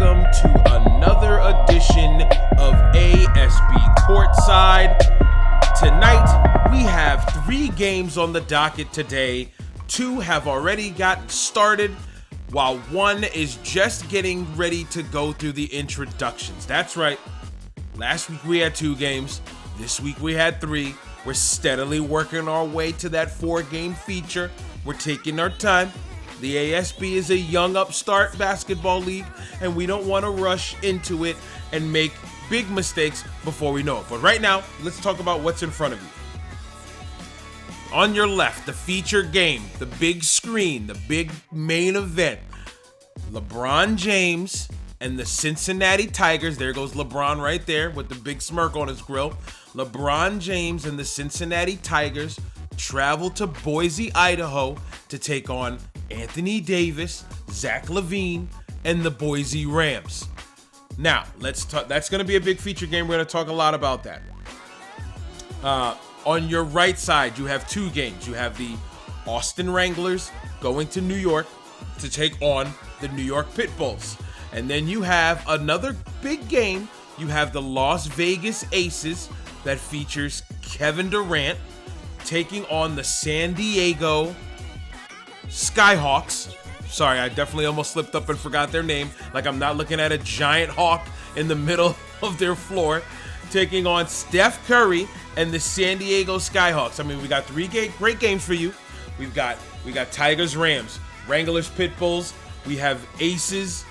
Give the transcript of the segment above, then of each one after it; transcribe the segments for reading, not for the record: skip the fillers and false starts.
welcome to another edition of ASB Courtside. Tonight, we have 3 games on the docket today. 2 have already gotten started, while 1 is just getting ready to go through the introductions. That's right. Last week we had 2 games. This week we had 3. We're steadily working our way to that 4-game feature. We're taking our time. The ASB is a young upstart basketball league, and we don't want to rush into it and make big mistakes before we know it. But right now, let's talk about what's in front of you. On your left, the feature game, the big screen, the big main event. LeBron James and the Cincinnati Tigers. There goes LeBron right there with the big smirk on his grill. LeBron James and the Cincinnati Tigers travel to Boise, Idaho to take on Anthony Davis, Zach LaVine, and the Boise Rams. Now, let's talk. That's going to be a big feature game. We're going to talk a lot about that. On your right side, you have 2 games. You have the Austin Wranglers going to New York to take on the New York Pitbulls. And then you have another big game. You have the Las Vegas Aces that features Kevin Durant taking on the San Diego Skyhawks. Sorry, I definitely almost slipped up and forgot their name. Like I'm not looking at a giant hawk in the middle of their floor. Taking on Steph Curry and the San Diego Skyhawks. I mean, we got 3 great games for you. We got Tigers, Rams, Wranglers, Pitbulls. We have Aces,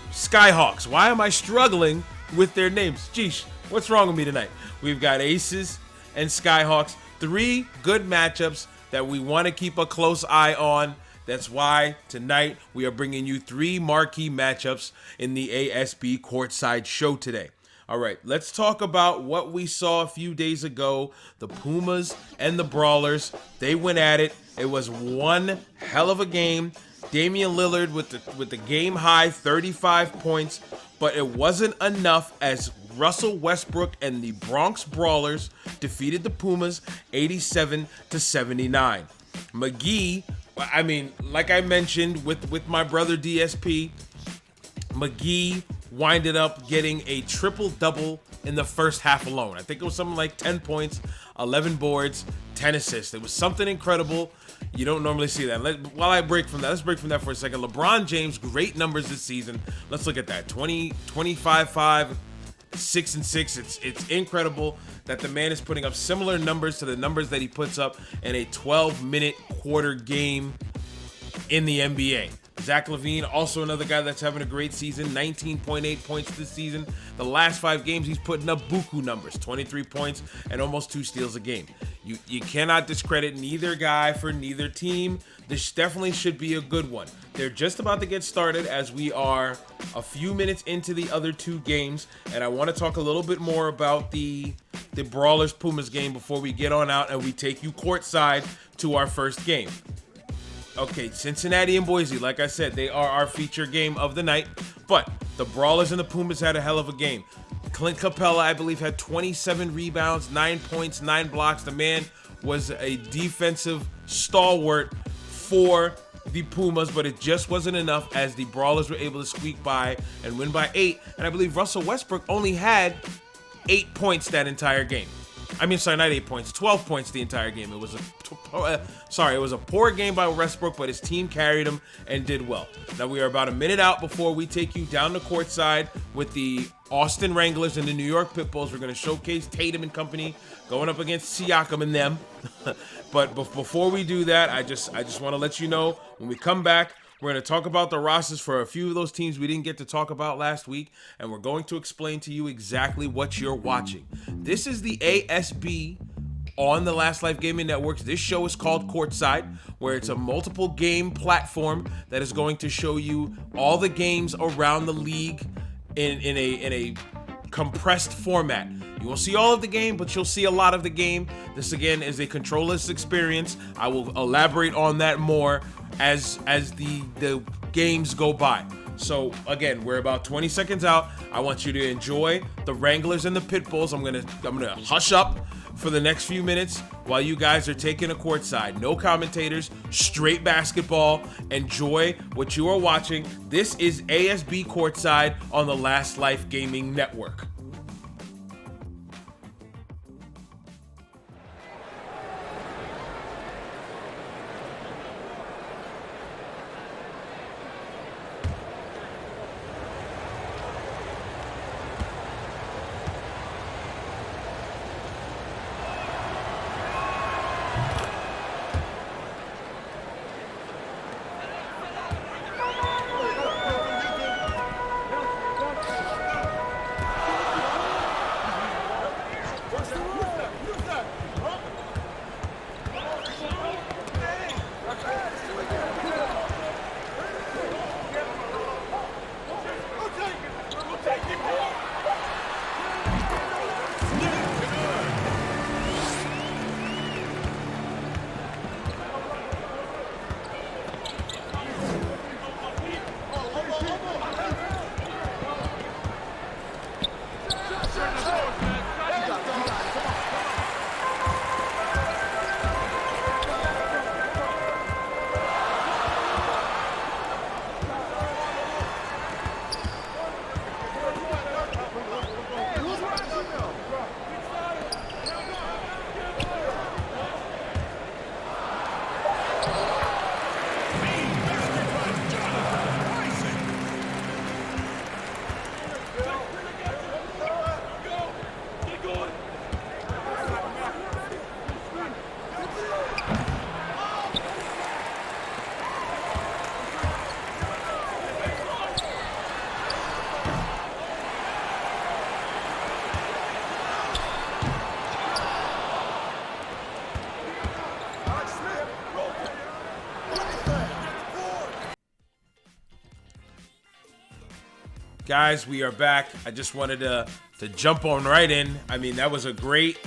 Skyhawks. Why am I struggling with their names? Geesh, what's wrong with me tonight? We've got Aces and Skyhawks. 3 good matchups that we want to keep a close eye on. That's why tonight we are bringing you 3 marquee matchups in the ASB Courtside show today. All right, let's talk about what we saw a few days ago. The Pumas and the Brawlers, they went at it. It was one hell of a game. Damian Lillard with the game high 35 points, but it wasn't enough as Russell Westbrook and the Bronx Brawlers defeated the Pumas 87-79. McGee, I mean, like I mentioned with my brother DSP, McGee winded up getting a triple-double in the first half alone. I think it was something like 10 points, 11 boards, 10 assists. It was something incredible. You don't normally see that. While I break from that, let's break from that for a second. LeBron James, great numbers this season. Let's look at that. 25-5, 6-6. It's incredible that the man is putting up similar numbers to the numbers that he puts up in a 12-minute quarter game in the NBA. Zach LaVine, also another guy that's having a great season, 19.8 points this season. The last 5 games, he's putting up buku numbers, 23 points and almost 2 steals a game. You cannot discredit neither guy for neither team. This definitely should be a good one. They're just about to get started as we are a few minutes into the other 2 games, and I want to talk a little bit more about the Brawlers-Pumas game before we get on out and we take you courtside to our first game. Okay, Cincinnati and Boise, like I said, they are our feature game of the night. But the Brawlers and the Pumas had a hell of a game. Clint Capella, I believe, had 27 rebounds, 9 points, 9 blocks. The man was a defensive stalwart for the Pumas, but it just wasn't enough as the Brawlers were able to squeak by and win by 8. And I believe Russell Westbrook only had 8 points that entire game. I mean, sorry, not 8 points, 12 points the entire game. It was a poor game by Westbrook, but his team carried him and did well. Now we are about a minute out before we take you down the courtside with the Austin Wranglers and the New York Pitbulls. We're going to showcase Tatum and company going up against Siakam and them. But before we do that, I just want to let you know when we come back, we're going to talk about the rosters for a few of those teams we didn't get to talk about last week, and we're going to explain to you exactly what you're watching. This is the ASB on the Last Life Gaming Networks. This show is called Courtside, where it's a multiple game platform that is going to show you all the games around the league in a compressed format. You won't see all of the game, but you'll see a lot of the game. This again is a controllerless experience. I will elaborate on that more as the games go by. So again, we're about 20 seconds out. I want you to enjoy the Wranglers and the Pitbulls. I'm gonna hush up for the next few minutes while you guys are taking a courtside. No commentators, straight basketball. Enjoy what you are watching. This is ASB Courtside on the Last Life Gaming Network. Guys, we are back. I just wanted to jump on right in. I mean, that was a great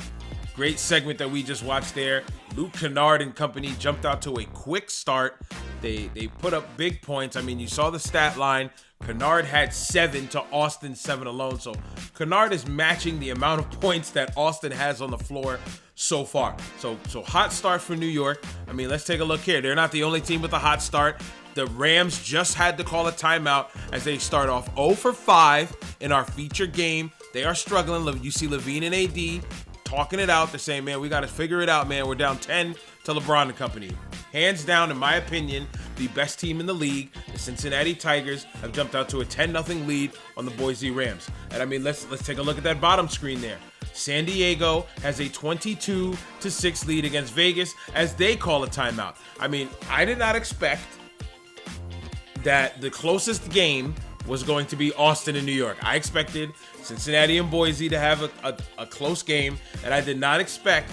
segment that we just watched there. Luke Kennard and company jumped out to a quick start. They put up big points. I mean, you saw the stat line. Kennard had 7 to Austin 7 alone. So Kennard is matching the amount of points that Austin has on the floor so far. So hot start for New York. I mean, let's take a look here. They're not the only team with a hot start. The Rams just had to call a timeout as they start off 0 for 5 in our feature game. They are struggling. You see Levine and AD talking it out. They're saying, man, we got to figure it out, man. We're down 10 to LeBron and company. Hands down, in my opinion, the best team in the league, the Cincinnati Tigers, have jumped out to a 10-0 lead on the Boise Rams. And I mean, let's take a look at that bottom screen there. San Diego has a 22-6 lead against Vegas as they call a timeout. I mean, I did not expect that the closest game was going to be Austin and New York. I expected Cincinnati and Boise to have a close game, and I did not expect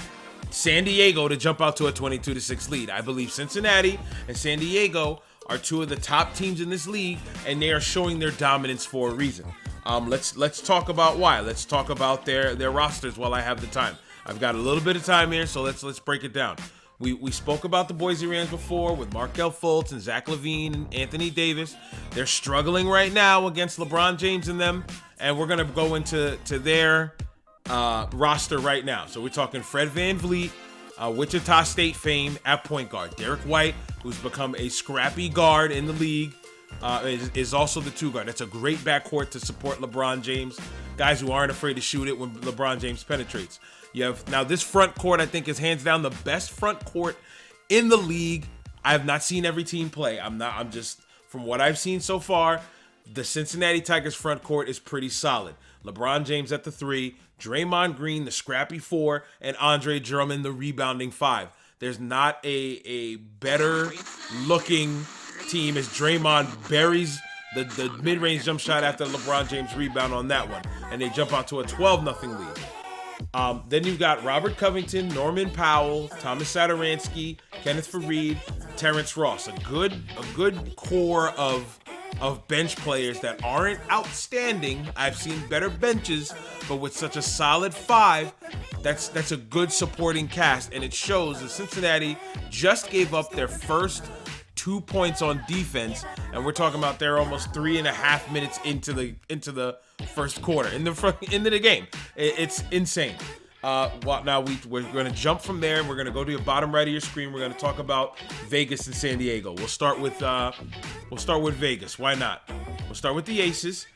San Diego to jump out to a 22-6 lead. I believe Cincinnati and San Diego are two of the top teams in this league, and they are showing their dominance for a reason. Let's talk about why. Let's talk about their rosters while I have the time. I've got a little bit of time here, so let's break it down. We spoke about the Boise Rams before with Markelle Fultz and Zach LaVine and Anthony Davis. They're struggling right now against LeBron James and them, and we're going to go into their roster right now. So we're talking Fred VanVleet, Wichita State fame at point guard. Derek White, who's become a scrappy guard in the league, is also the 2 guard. That's a great backcourt to support LeBron James. Guys who aren't afraid to shoot it when LeBron James penetrates. You have now this front court, I think, is hands down the best front court in the league. I have not seen every team play. I'm just, from what I've seen so far, the Cincinnati Tigers front court is pretty solid. LeBron James at the 3, Draymond Green, the scrappy 4, and Andre Drummond, the rebounding 5. There's not a better looking team as Draymond buries the mid-range jump shot after LeBron James rebound on that one, and they jump out to a 12-0 lead. Then you've got Robert Covington, Norman Powell, Thomas Satoransky, Kenneth Faried, Terrence Ross. A good core of bench players that aren't outstanding. I've seen better benches, but with such a solid 5, that's a good supporting cast, and it shows that Cincinnati just gave up their first 2 points on defense, and we're talking about they're almost 3.5 minutes into the first quarter, into the game. It's insane. Now we're going to jump from there, and we're going to go to the bottom right of your screen. We're going to talk about Vegas and San Diego. We'll start with Vegas. Why not? We'll start with the Aces.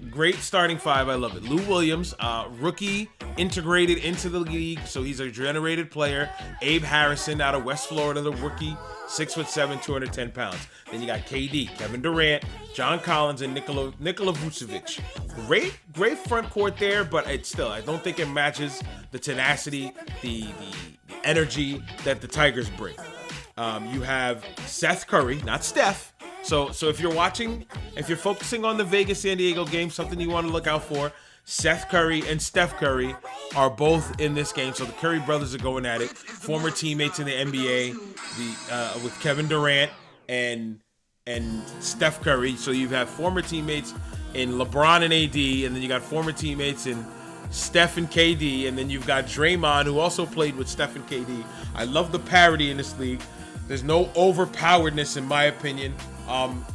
Great starting five. I love it. Lou Williams, rookie, integrated into the league, so he's a generated player. Abe Harrison out of West Florida, the rookie, 6'7", 210 pounds. Then you got KD, Kevin Durant, John Collins, and Nikola Vucevic. Great front court there, but I don't think it matches the tenacity, the energy that the Tigers bring. You have Seth Curry, not Steph. So if you're focusing on the Vegas San Diego game, something you want to look out for, Seth Curry and Steph Curry are both in this game. So the Curry brothers are going at it. Former teammates in the NBA, with Kevin Durant and Steph Curry. So you have former teammates in LeBron and AD, and then you got former teammates in Steph and KD, and then you've got Draymond, who also played with Steph and KD. I love the parity in this league. There's no overpoweredness in my opinion,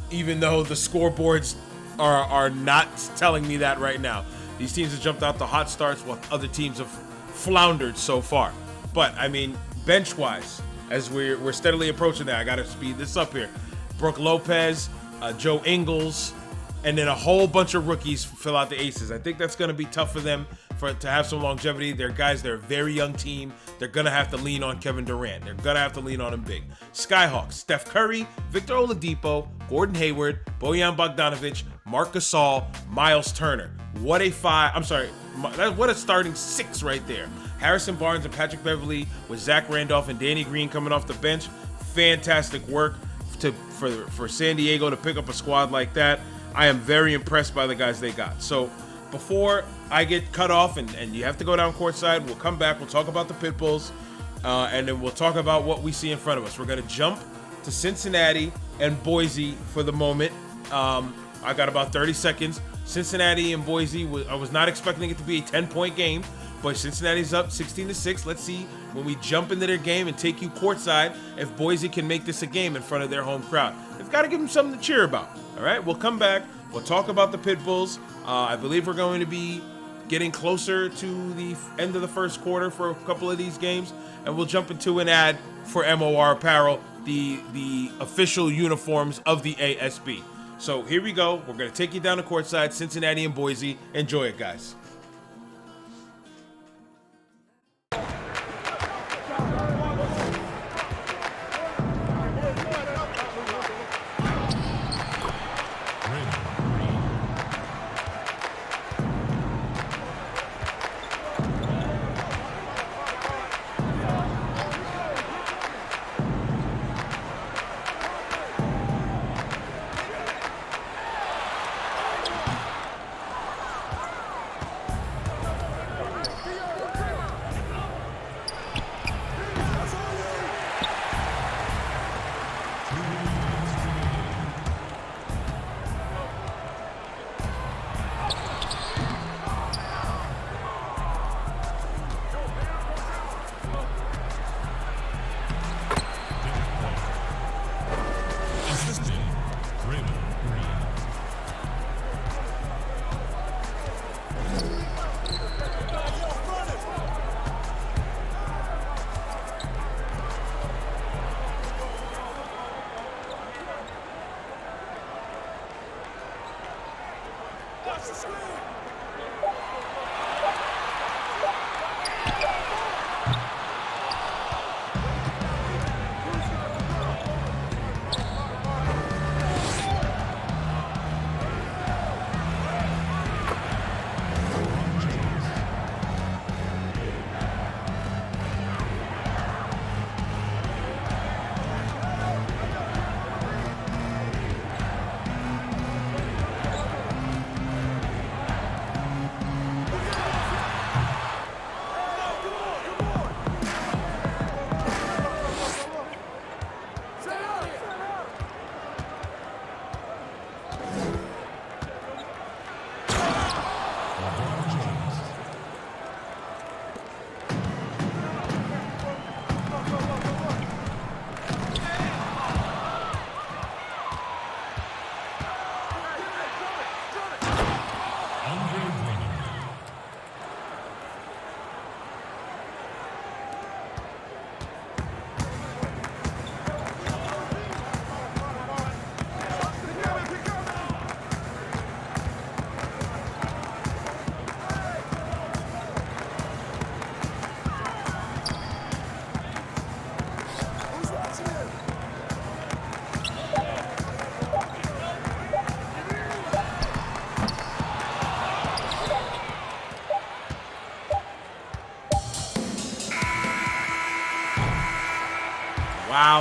even though the scoreboards are not telling me that right now. These teams have jumped out the hot starts while other teams have floundered so far. But, I mean, bench-wise, as we're steadily approaching that, I got to speed this up here. Brooke Lopez, Joe Ingles, and then a whole bunch of rookies fill out the Aces. I think that's going to be tough for them to have some longevity. They're a very young team. They're going to have to lean on Kevin Durant. They're going to have to lean on him big. Skyhawks, Steph Curry, Victor Oladipo, Gordon Hayward, Bojan Bogdanovic, Marc Gasol, Miles Turner. What a starting six right there. Harrison Barnes and Patrick Beverley with Zach Randolph and Danny Green coming off the bench. Fantastic work for San Diego to pick up a squad like that. I am very impressed by the guys they got. So before I get cut off and you have to go down courtside, we'll come back. We'll talk about the Pitbulls, and then we'll talk about what we see in front of us. We're going to jump to Cincinnati and Boise for the moment. I got about 30 seconds. Cincinnati and Boise, I was not expecting it to be a 10-point game, but Cincinnati's up 16-6. Let's see when we jump into their game and take you courtside if Boise can make this a game in front of their home crowd. They've got to give them something to cheer about. All right, we'll come back. We'll talk about the Pitbulls. I believe we're going to be getting closer to the end of the first quarter for a couple of these games, and we'll jump into an ad for MOR Apparel, the official uniforms of the ASB. So here we go. We're going to take you down to courtside, Cincinnati and Boise. Enjoy it, guys.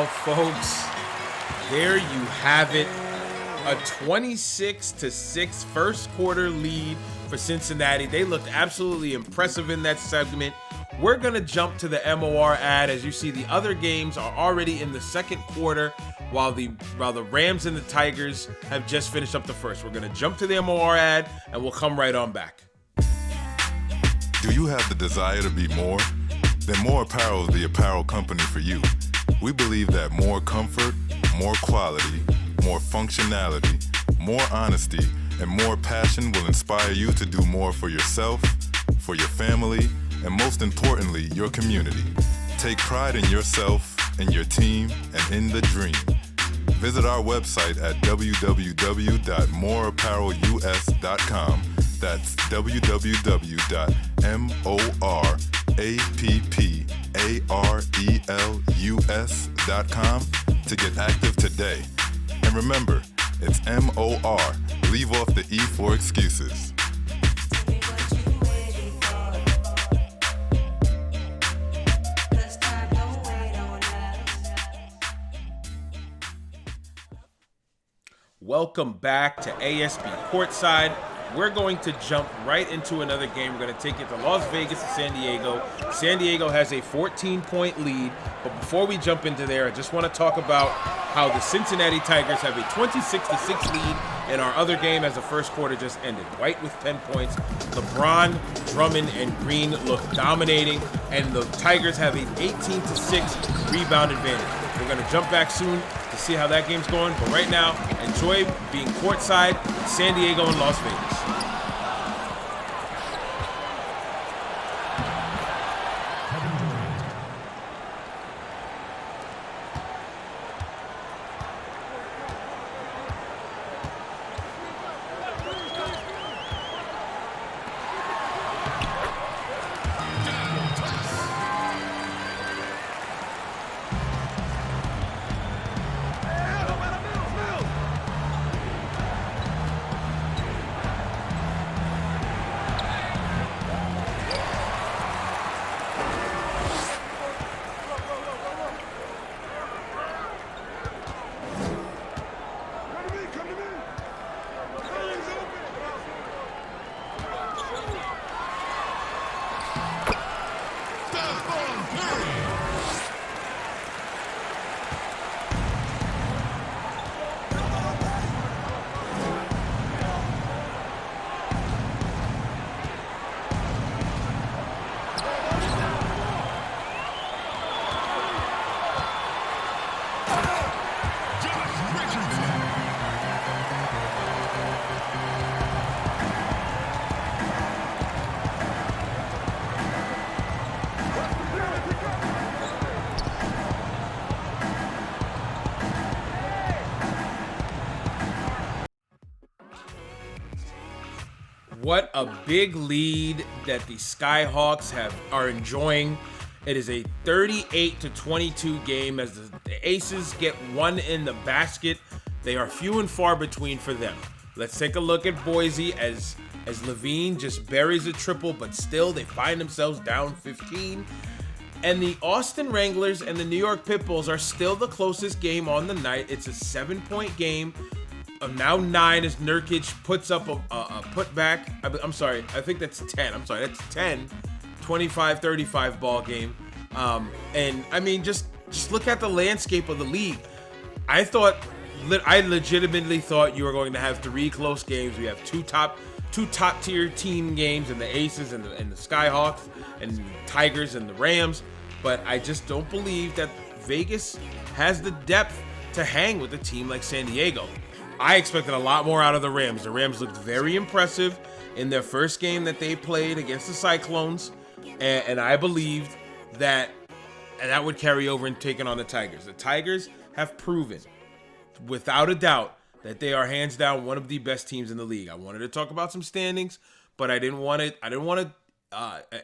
Wow, folks, there you have it. A 26-6 first quarter lead for Cincinnati. They looked absolutely impressive in that segment. We're going to jump to the MOR ad. As you see, the other games are already in the second quarter, while the Rams and the Tigers have just finished up the first. We're going to jump to the MOR ad, and we'll come right on back. Do you have the desire to be more? Then More Apparel is the apparel company for you. We believe that more comfort, more quality, more functionality, more honesty, and more passion will inspire you to do more for yourself, for your family, and most importantly, your community. Take pride in yourself, in your team, and in the dream. Visit our website at www.moreapparelus.com. That's www.moreapparelus.com to get active today. And remember, it's MOR. Leave off the E for excuses. Welcome back to ASB Courtside. We're going to jump right into another game. We're going to take it to Las Vegas and San Diego. San Diego has a 14-point lead, but before we jump into there, I just want to talk about how the Cincinnati Tigers have a 26-6 lead in our other game as the first quarter just ended. White with 10 points. LeBron, Drummond, and Green look dominating, and the Tigers have an 18-6 rebound advantage. We're going to jump back soon to see how that game's going, but right now, enjoy being courtside, San Diego and Las Vegas. What a big lead that the Skyhawks are enjoying. It is a 38-22 game as the Aces get one in the basket. They are few and far between for them. Let's take a look at Boise as Levine just buries a triple, but still they find themselves down 15. And the Austin Wranglers and the New York Pitbulls are still the closest game on the night. It's a 7-point game. Now 9 as Nurkic puts up a putback. I'm sorry, I think that's 10. I'm sorry, that's 10. 25-35 ball game. And I mean, just look at the landscape of the league. I legitimately thought you were going to have 3 close games. We have two top tier team games in the Aces and the Skyhawks and Tigers and the Rams. But I just don't believe that Vegas has the depth to hang with a team like San Diego. I expected a lot more out of the Rams. The Rams looked very impressive in their first game that they played against the Cyclones, and I believed that would carry over in taking on the Tigers. The Tigers have proven, without a doubt, that they are hands down one of the best teams in the league. I wanted to talk about some standings, but I didn't want to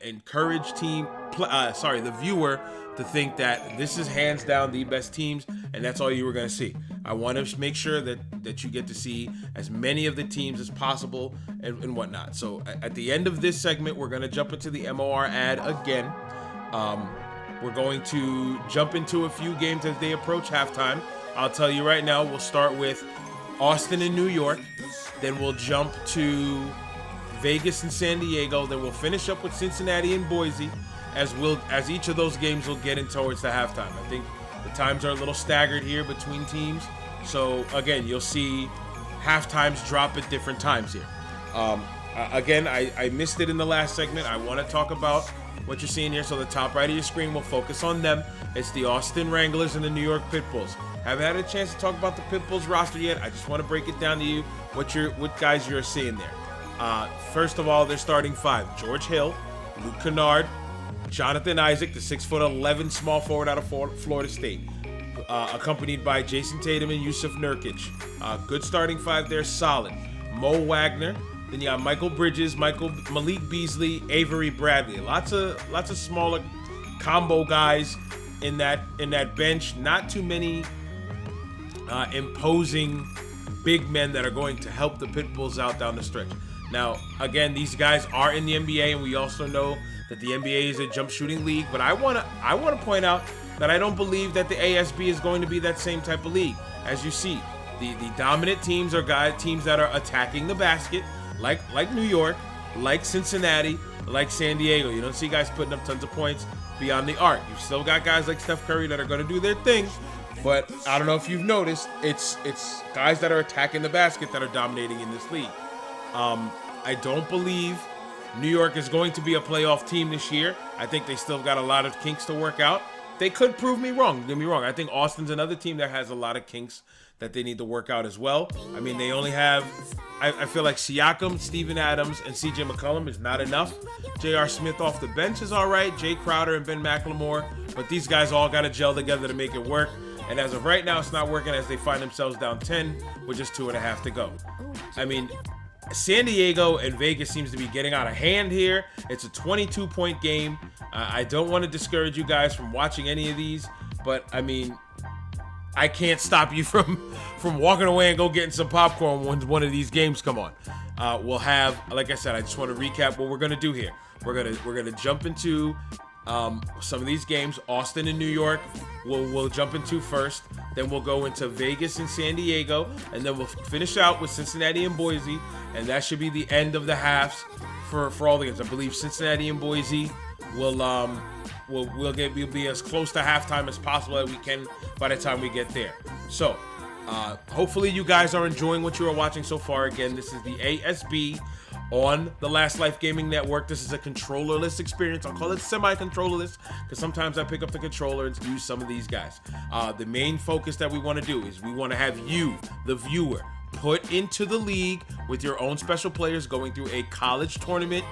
encourage the viewer to think that this is hands down the best teams and that's all you were going to see. I want to make sure that you get to see as many of the teams as possible and whatnot. So at the end of this segment, we're going to jump into the MOR ad again. We're going to jump into a few games as they approach halftime. I'll tell you right now, we'll start with Austin and New York. Then we'll jump to Vegas and San Diego. Then we'll finish up with Cincinnati and Boise, as each of those games will get in towards the halftime. I think the times are a little staggered here between teams. So again, you'll see halftimes drop at different times here. Again, I missed it in the last segment. I want to talk about what you're seeing here. So the top right of your screen will focus on them. It's the Austin Wranglers and the New York Pitbulls. Haven't had a chance to talk about the Pitbulls roster yet. I just want to break it down to you what guys you're seeing there. First of all, their starting five: George Hill, Luke Kennard, Jonathan Isaac, the 6'11" small forward out of Florida State, accompanied by Jayson Tatum and Yusuf Nurkic. Good starting five there, solid. Mo Wagner. Then you got Michael Bridges, Malik Beasley, Avery Bradley. Lots of smaller combo guys in that bench. Not too many imposing big men that are going to help the Pitbulls out down the stretch. Now, again, these guys are in the NBA, and we also know that the NBA is a jump shooting league. But I want to point out that I don't believe that the ASB is going to be that same type of league. As you see, the dominant teams are teams that are attacking the basket, like New York, like Cincinnati, like San Diego. You don't see guys putting up tons of points beyond the arc. You've still got guys like Steph Curry that are going to do their thing, but I don't know if you've noticed, it's guys that are attacking the basket that are dominating in this league. I don't believe New York is going to be a playoff team this year. I think they still got a lot of kinks to work out. They could prove me wrong. Don't get me wrong. I think Austin's another team that has a lot of kinks that they need to work out as well. I mean, they only have, I feel like Siakam, Steven Adams, and CJ McCollum is not enough. J.R. Smith off the bench is all right. Jay Crowder and Ben McLemore. But these guys all got to gel together to make it work. And as of right now, it's not working as they find themselves down 10 with just 2.5 to go. I mean, San Diego and Vegas seems to be getting out of hand here. It's a 22-point game. I don't want to discourage you guys from watching any of these, but I mean, I can't stop you from walking away and go getting some popcorn when one of these games come on. We'll have, like I said, I just want to recap what we're gonna do here. We're gonna jump into some of these games. Austin and New York we'll jump into first. Then we'll go into Vegas and San Diego, and then we'll finish out with Cincinnati and Boise, and that should be the end of the halves for all the games. I believe Cincinnati and Boise will be as close to halftime as possible as we can by the time we get there. So hopefully you guys are enjoying what you are watching so far. Again, this is the ASB on the Last Life Gaming Network. This is a controllerless experience. I'll call it semi-controllerless because sometimes I pick up the controller and use some of these guys. The main focus that we want to do is we want to have you, the viewer, put into the league with your own special players going through a college tournament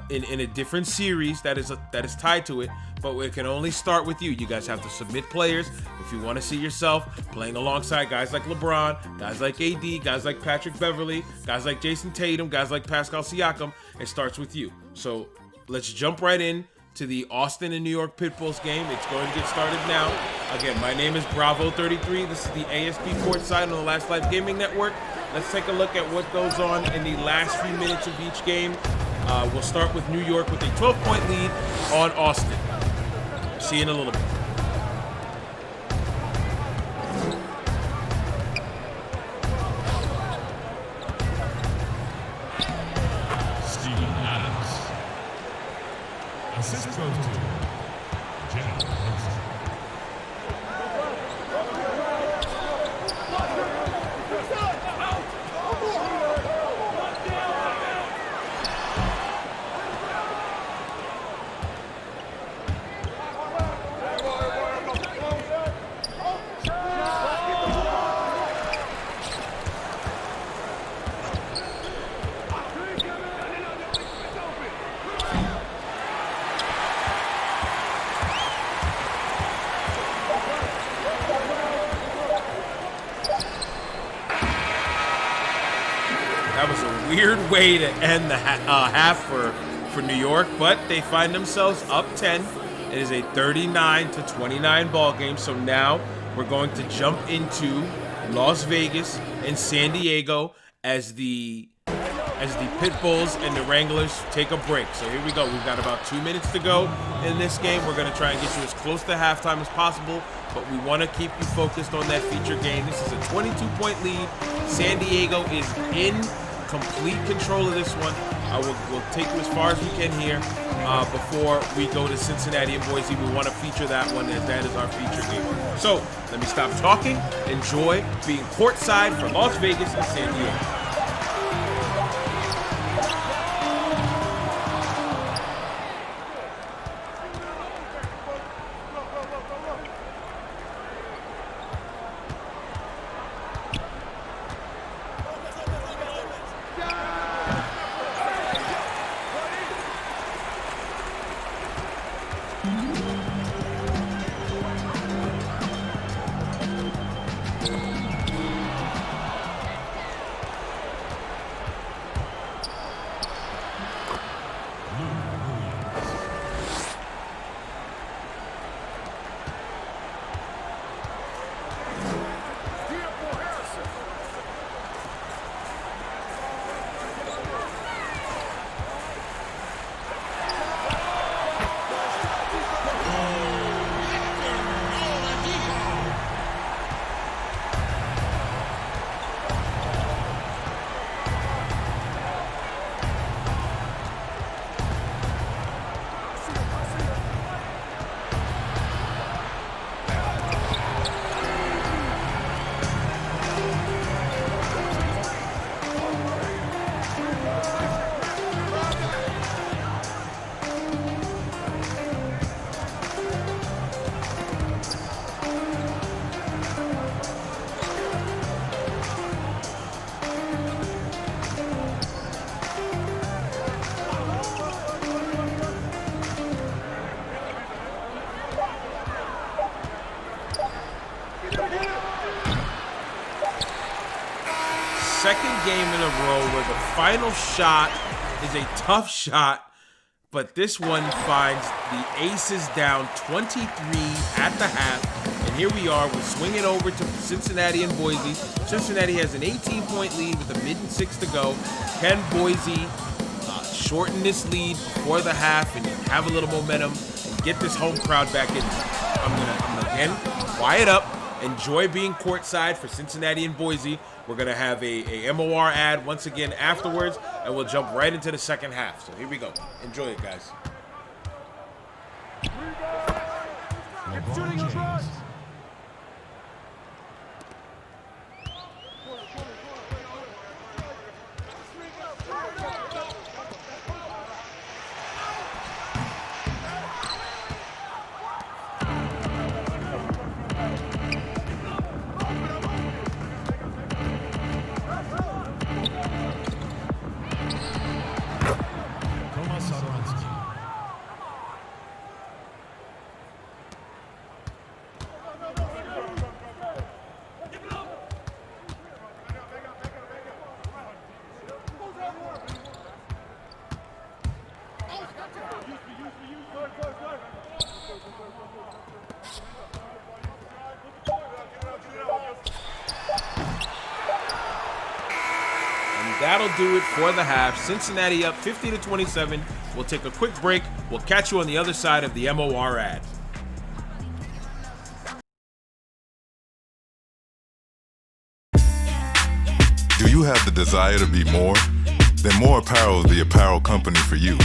in a different series that is tied to it, but it can only start with you. You guys have to submit players if you want to see yourself playing alongside guys like Lebron, guys like AD, guys like Patrick Beverly, guys like Jayson Tatum, guys like Pascal Siakam. It starts with you. So let's jump right in to the Austin and New York Pitbulls game. It's going to get started now. Again, my name is Bravo33. This is the ASB Courtside on the Last Life Gaming Network. Let's take a look at what goes on in the last few minutes of each game. We'll start with New York with a 12-point lead on Austin. See you in a little bit. Steven Adams. Assist goes to Jalen Brunson. That was a weird way to end the half for New York, but they find themselves up 10. It is a 39-29 ball game. So now we're going to jump into Las Vegas and San Diego as the as the Pitbulls and the Wranglers take a break. So here we go. We've got about 2 minutes to go in this game. We're going to try and get you as close to halftime as possible, but we want to keep you focused on that feature game. This is a 22-point lead. San Diego is in complete control of this one. We'll take you as far as we can here before we go to Cincinnati and Boise. We want to feature that one, as that is our feature game. So let me stop talking. Enjoy being courtside for Las Vegas and San Diego. Second game in a row where the final shot is a tough shot, but this one finds the Aces down 23 at the half. And here we are, we'll swing it over to Cincinnati and Boise. Cincinnati has an 18-point lead with a minute and 6 to go. Can Boise shorten this lead before the half and have a little momentum and get this home crowd back in? I'm gonna again quiet up. Enjoy being courtside for Cincinnati and Boise. We're going to have a MOR ad once again afterwards, and we'll jump right into the second half. So here we go. Enjoy it, guys. LeBron James. That'll do it for the half. Cincinnati up 50-27. We'll take a quick break. We'll catch you on the other side of the MOR ad. Do you have the desire to be more? Then More Apparel is the apparel company for you.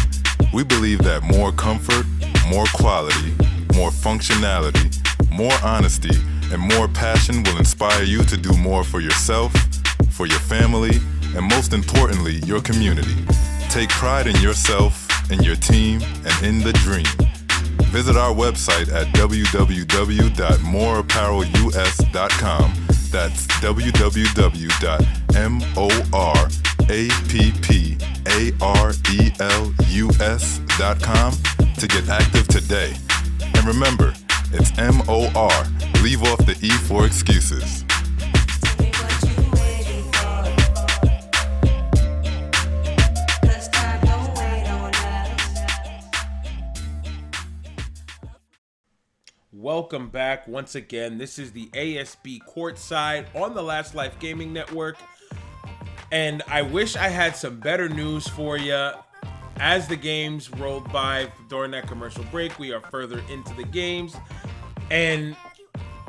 We believe that more comfort, more quality, more functionality, more honesty, and more passion will inspire you to do more for yourself, for your family, and most importantly, your community. Take pride in yourself, in your team, and in the dream. Visit our website at www.moreapparelus.com. That's www.moreapparelus.com to get active today. And remember, it's MOR. Leave off the E for excuses. Welcome back once again. This is the ASB Courtside on the Last Life Gaming Network. And I wish I had some better news for you. As the games rolled by during that commercial break, we are further into the games. And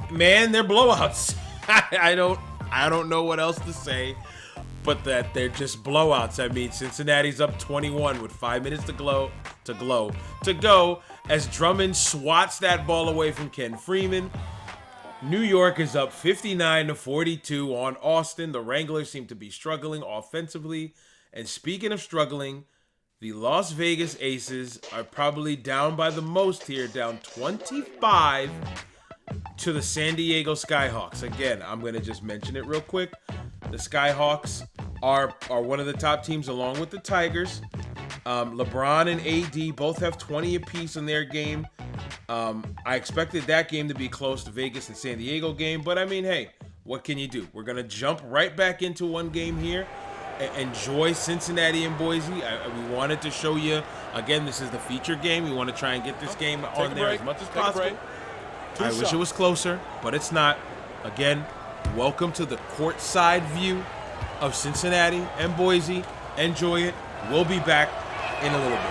man, they're blowouts. I don't know what else to say, but that they're just blowouts. I mean, Cincinnati's up 21 with 5 minutes to go as Drummond swats that ball away from Ken Freeman. New York is up 59-42 on Austin. The Wranglers seem to be struggling offensively. And speaking of struggling, the Las Vegas Aces are probably down by the most here, down 25 to the San Diego Skyhawks. Again, I'm going to just mention it real quick. The Skyhawks are one of the top teams along with the Tigers. LeBron and AD both have 20 apiece in their game. I expected that game to be close to Vegas and San Diego game, but I mean, hey, what can you do? We're going to jump right back into one game here. Enjoy Cincinnati and Boise. We wanted to show you, again, this is the feature game. We want to try and get this game on there as much as possible. I wish it was closer, but it's not. Again, welcome to the courtside view of Cincinnati and Boise. Enjoy it. We'll be back in a little bit.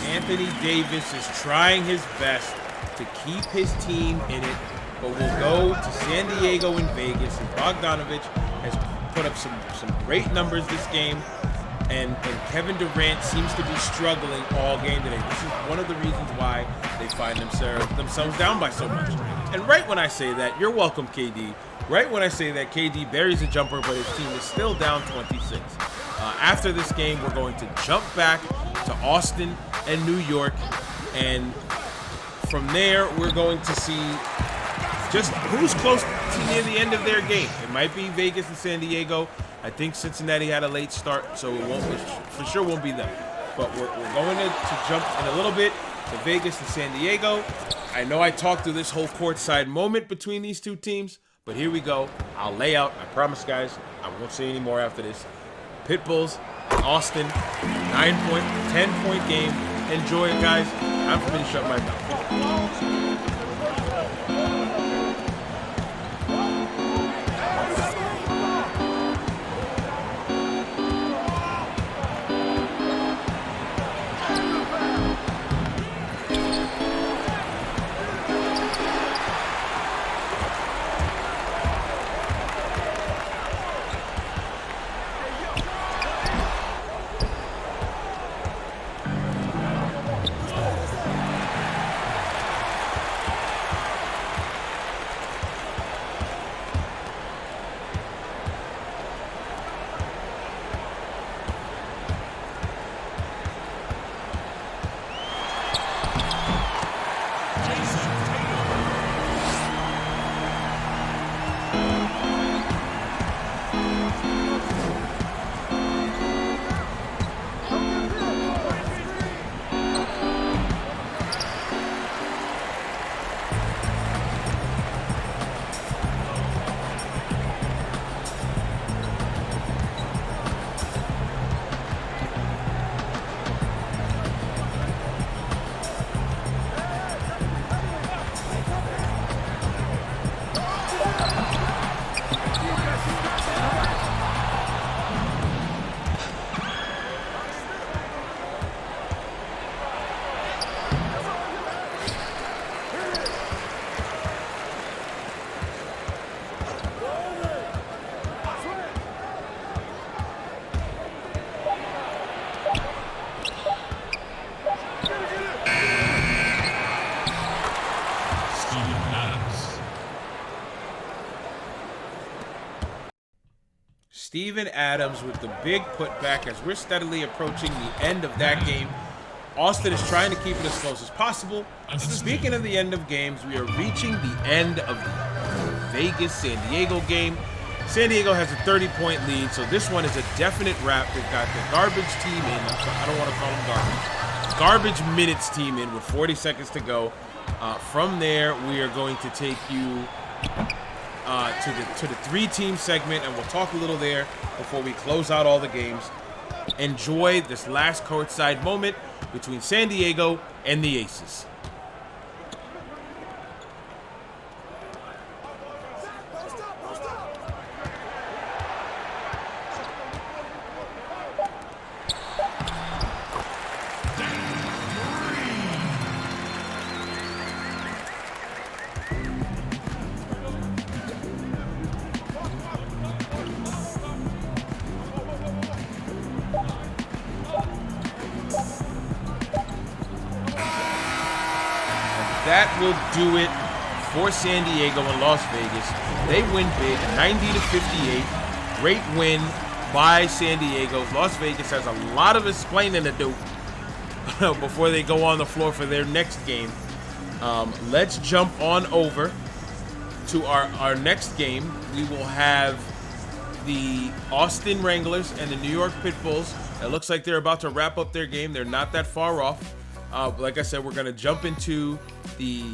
Anthony Davis is trying his best to keep his team in it, but will go to San Diego and Vegas. And Bogdanovich has put up some great numbers this game, and Kevin Durant seems to be struggling all game today. This is one of the reasons why they find themselves down by so much. And right when I say that, you're welcome, KD. Right when I say that, KD buries a jumper, but his team is still down 26. After this game, we're going to jump back to Austin and New York, and from there we're going to see just who's close to near the end of their game. It might be Vegas and San Diego. I think Cincinnati had a late start, so it for sure won't be them. But we're going to jump in a little bit to Vegas and San Diego. I know I talked through this whole courtside moment between these two teams, but here we go. I'll lay out. I promise, guys, I won't say any more after this. Pitbulls, Austin, 9-point, 10-point game. Enjoy it, guys. I'm going to shut my mouth. Steven Adams with the big putback as we're steadily approaching the end of that game. Austin is trying to keep it as close as possible. Speaking of the end of games, we are reaching the end of the Vegas-San Diego game. San Diego has a 30-point lead, so this one is a definite wrap. They've got the garbage team in. I don't want to call them garbage minutes team in with 40 seconds to go. From there, we are going to take you to the three-team segment, and we'll talk a little there before we close out all the games. Enjoy this last courtside moment between San Diego and the Aces. That will do it for San Diego and Las Vegas. They win big, 90-58. Great win by San Diego. Las Vegas has a lot of explaining to do before they go on the floor for their next game. Let's jump on over to our next game. We will have the Austin Wranglers and the New York Pitbulls. It looks like they're about to wrap up their game. They're not that far off. Like I said, we're going to jump into the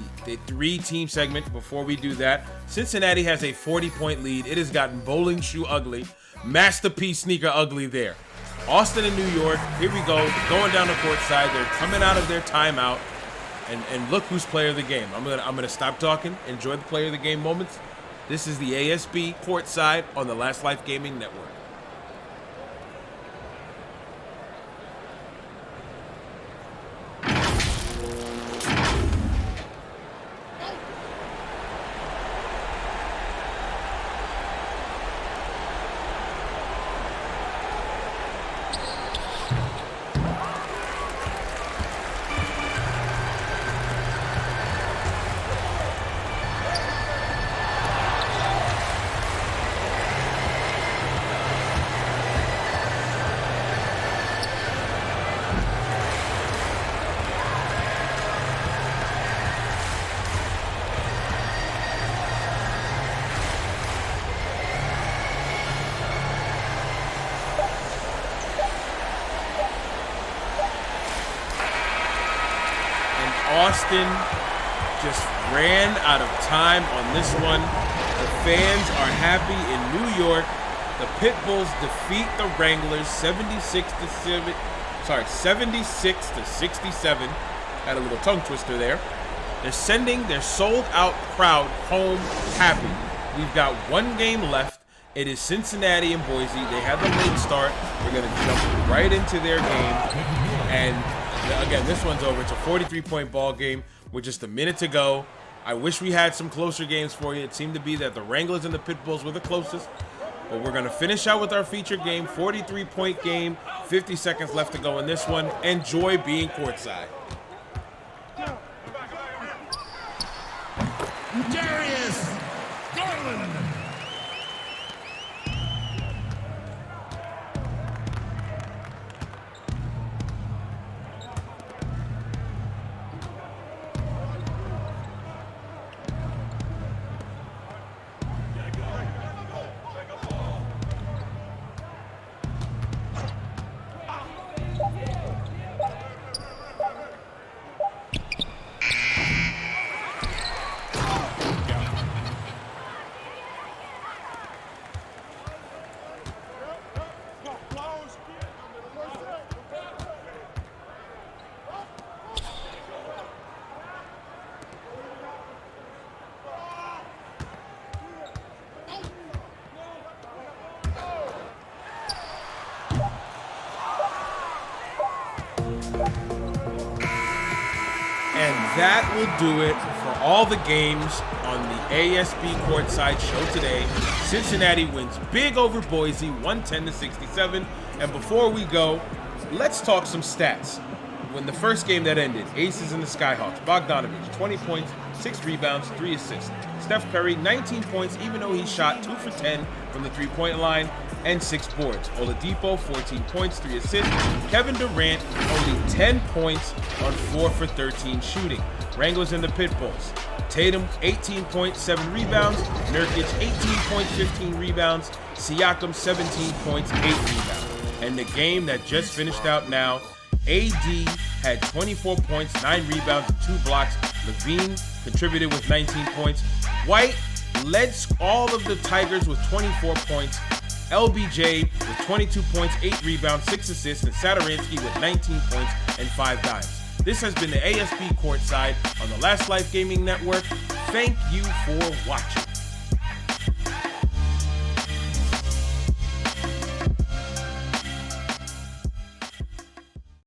three-team segment. Before we do that, Cincinnati has a 40-point lead. It has gotten bowling shoe ugly, masterpiece sneaker ugly there. Austin and New York, here we go, going down the court side. They're coming out of their timeout, and look who's player of the game. I'm gonna stop talking, enjoy the player of the game moments. This is the ASB Courtside on the Last Life Gaming Network. Austin just ran out of time on this one. The fans are happy in New York. The Pitbulls defeat the Wranglers 76-67. Had a little tongue twister there. They're sending their sold-out crowd home happy. We've got one game left. It is Cincinnati and Boise. They had the late start. We're going to jump right into their game. And again, this one's over. It's a 43-point ball game with just a minute to go. I wish we had some closer games for you. It seemed to be that the Wranglers and the Pitbulls were the closest. But we're going to finish out with our featured game, 43-point game, 50 seconds left to go in this one. Enjoy being courtside. Darius Garland. That will do it for all the games on the ASB Courtside show today. Cincinnati wins big over Boise, 110-67. And before we go, let's talk some stats. When the first game that ended, Aces and the Skyhawks, Bogdanovich, 20 points, 6 rebounds, 3 assists. Steph Curry, 19 points, even though he shot 2 for 10 from the three-point line, and 6 boards. Oladipo, 14 points, 3 assists. Kevin Durant, only 10 points on 4 for 13 shooting. Wranglers and the Pitbulls. Tatum, 18 points, 7 rebounds. Nurkic, 18 points, 15 rebounds. Siakam, 17 points, 8 rebounds. And the game that just finished out now, AD had 24 points, 9 rebounds, and 2 blocks. Levine contributed with 19 points. White led all of the Tigers with 24 points. LBJ with 22 points, 8 rebounds, 6 assists, and Satoransky with 19 points and 5 dimes. This has been the ASB Courtside on the Last Life Gaming Network. Thank you for watching.